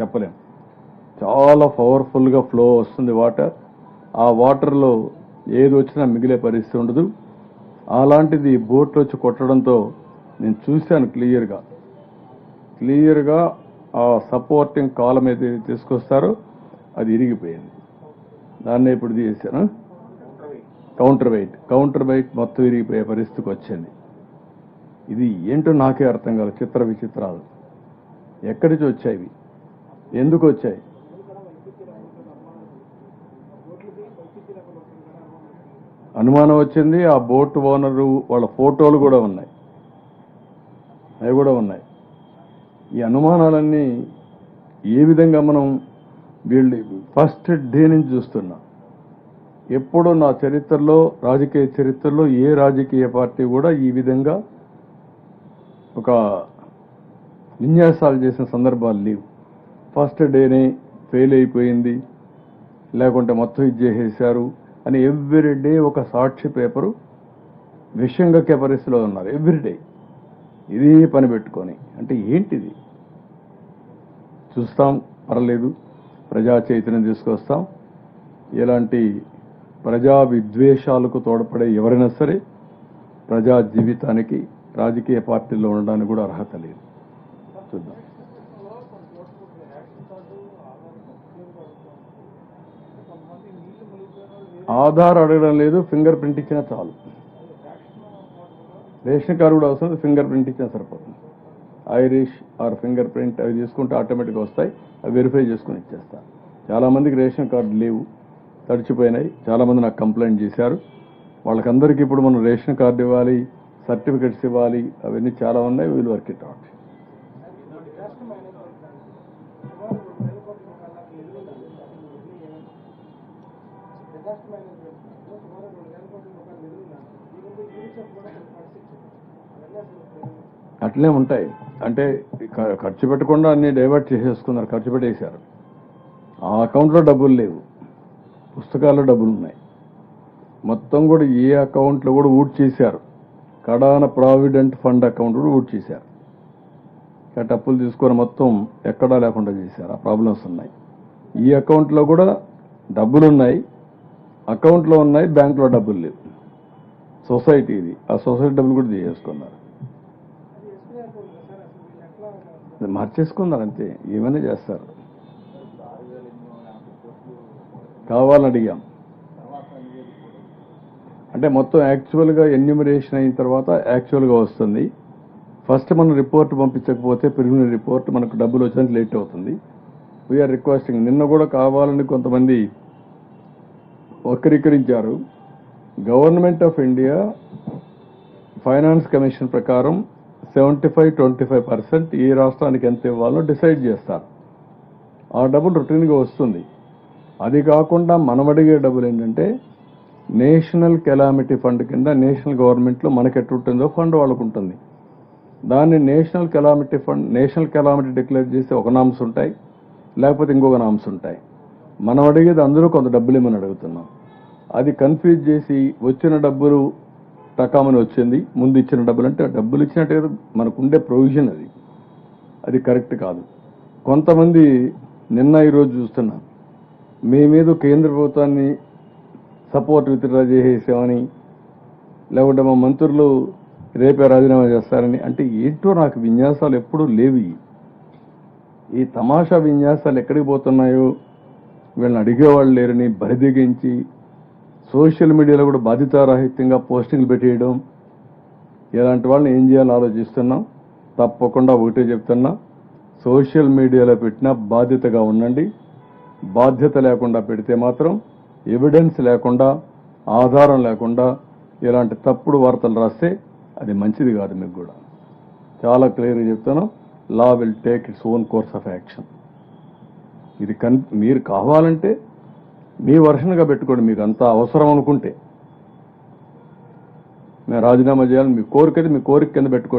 చెప్పలేం. చాలా పవర్ఫుల్గా ఫ్లో వస్తుంది వాటర్. ఆ వాటర్లో ఏది వచ్చినా మిగిలే పరిస్థితి ఉండదు. అలాంటిది బోట్లు వచ్చి కొట్టడంతో నేను చూశాను క్లియర్గా ఆ సపోర్టింగ్ కాలం అయితే తీసుకొస్తారో అది ఇరిగిపోయింది. దాన్నే ఇప్పుడు తీసాను కౌంటర్ వెయిట్ మొత్తం ఇరిగిపోయే పరిస్థితికి వచ్చింది. ఇది ఏంటో నాకే అర్థం కాదు. చిత్ర విచిత్రాలు ఎక్కడి నుంచి వచ్చాయి, ఎందుకు వచ్చాయి? అనుమానం వచ్చింది. ఆ బోట్ ఓనరు వాళ్ళ ఫోటోలు కూడా ఉన్నాయి, అవి కూడా ఉన్నాయి. ఈ అనుమానాలన్నీ ఏ విధంగా మనం వీళ్ళు ఫస్ట్ డే నుంచి చూస్తున్నాం. ఎప్పుడూ నా చరిత్రలో, రాజకీయ చరిత్రలో ఏ రాజకీయ పార్టీ కూడా ఈ విధంగా ఒక విన్యాసాలు చేసిన సందర్భాలు లేవు. ఫస్ట్ డేనే ఫెయిల్ అయిపోయింది, లేకుంటే మొత్తం ఇది చేసేశారు అని ఎవ్రీ డే ఒక సాక్షి పేపరు విషయంగా పరిస్థితిలో ఉన్నారు. ఎవ్రీడే ఇదే పని పెట్టుకొని, అంటే ఏంటిది? చూస్తాం, పర్లేదు, ప్రజా చైతన్యం తీసుకొస్తాం. ఎలాంటి ప్రజా విద్వేషాలకు తోడ్పడే ఎవరైనా సరే ప్రజా జీవితానికి రాజకీయ పార్టీల్లో ఉండడానికి కూడా అర్హత లేదు. చూద్దాం. ఆధార్ అడగడం లేదు, ఫింగర్ ప్రింట్ ఇచ్చినా చాలు. రేషన్ కార్డు కూడా అవసరం, ఫింగర్ ప్రింట్ ఇచ్చినా సరిపోతుంది. ఐరిష్ ఆర్ ఫింగర్ ప్రింట్ అవి తీసుకుంటే ఆటోమేటిక్గా వస్తాయి. అవి వెరిఫై చేసుకుని ఇచ్చేస్తారు. చాలామందికి రేషన్ కార్డు లేవు, తడిచిపోయినాయి. చాలామంది నాకు కంప్లైంట్ చేశారు. వాళ్ళకందరికీ ఇప్పుడు మనం రేషన్ కార్డు ఇవ్వాలి, సర్టిఫికెట్స్ ఇవ్వాలి, అవన్నీ చాలా ఉన్నాయి. వీళ్ళు వర్క్ ఇట్ అవుట్. అట్లే ఉంటాయి. అంటే ఖర్చు పెట్టకుండా అన్ని డైవర్ట్ చేసేసుకున్నారు, ఖర్చు పెట్టేశారు. ఆ అకౌంట్లో డబ్బులు లేవు, పుస్తకాల్లో డబ్బులు ఉన్నాయి. మొత్తం కూడా ఏ అకౌంట్లో కూడా ఊడ్ చేశారు. కడాన ప్రావిడెంట్ ఫండ్ అకౌంట్ కూడా ఊడ్ చేశారు. అప్పులు తీసుకొని మొత్తం ఎక్కడా లేకుండా చేశారు. ఆ ప్రాబ్లమ్స్ ఉన్నాయి. ఈ అకౌంట్లో కూడా డబ్బులు ఉన్నాయి, అకౌంట్లో ఉన్నాయి, బ్యాంకులో డబ్బులు లేవు. సొసైటీ ఇది, ఆ సొసైటీ డబ్బులు కూడా తీసేసుకున్నారు. మార్చేసుకున్నారు అంతే, ఏమైనా చేస్తారు. కావాలని అడిగాం. అంటే మొత్తం యాక్చువల్గా ఎన్యూమరేషన్ అయిన తర్వాత యాక్చువల్గా వస్తుంది. ఫస్ట్ మనం రిపోర్ట్ పంపించకపోతే ప్రిలిమినరీ రిపోర్ట్ మనకు డబ్బులు వచ్చేందుకు లేట్ అవుతుంది. We are requesting. నిన్న కూడా కావాలని కొంతమంది వక్రీకరించారు. Government of India finance commission ప్రకారం 75-25% ఏ రాష్ట్రానికి ఎంత ఇవ్వాలో డిసైడ్ చేస్తారు. ఆ డబ్బులు రొటీన్గా వస్తుంది. అది కాకుండా మనం అడిగే డబ్బులు ఏంటంటే నేషనల్ కెలామిటీ ఫండ్ కింద నేషనల్ గవర్నమెంట్లో మనకి ఎట్టుంటుందో ఫండ్ వాళ్ళకు ఉంటుంది. దాన్ని నేషనల్ కెలామిటీ డిక్లేర్ చేసి ఒక నామ్స్ ఉంటాయి, లేకపోతే ఇంకొక నామ్స్ ఉంటాయి. మనం అడిగేది అందులో కొంత డబ్బులు ఏమని అడుగుతున్నాం. అది కన్ఫ్యూజ్ చేసి వచ్చిన డబ్బులు టకామని వచ్చింది, ముందు ఇచ్చిన డబ్బులు అంటే డబ్బులు ఇచ్చినట్టు కదా మనకు ఉండే ప్రొవిజన్. అది కరెక్ట్ కాదు. కొంతమంది నిన్న ఈరోజు చూస్తున్నాం, మేమేదో కేంద్ర ప్రభుత్వాన్ని సపోర్ట్ విత్డ్రా చేసేసామని, లేకుంటే మా మంత్రులు రేపే రాజీనామా చేస్తారని. అంటే ఏంటో నాకు విన్యాసాలు ఎప్పుడూ లేవు. ఈ తమాషా విన్యాసాలు ఎక్కడికి పోతున్నాయో వీళ్ళని అడిగేవాళ్ళు లేరని బరిదిగించి సోషల్ మీడియాలో కూడా బాధ్యతారాహిత్యంగా పోస్టింగ్లు పెట్టేయడం. ఇలాంటి వాళ్ళని ఏం చేయాలో ఆలోచిస్తున్నాం. తప్పకుండా ఒకటే చెప్తున్నా, సోషల్ మీడియాలో పెట్టినా బాధ్యతగా ఉండండి. బాధ్యత లేకుండా పెడితే మాత్రం ఎవిడెన్స్ లేకుండా, ఆధారం లేకుండా ఇలాంటి తప్పుడు వార్తలు రాస్తే అది మంచిది కాదు. మీకు కూడా చాలా క్లియర్గా చెప్తాను. Law will take its own course of action. ఇది మీరు కావాలంటే మీ వర్షన్గా పెట్టుకోండి. మీకు అంత అవసరం అనుకుంటే మేము రాజీనామా చేయాలని మీ కోరిక కింద పెట్టుకోండి.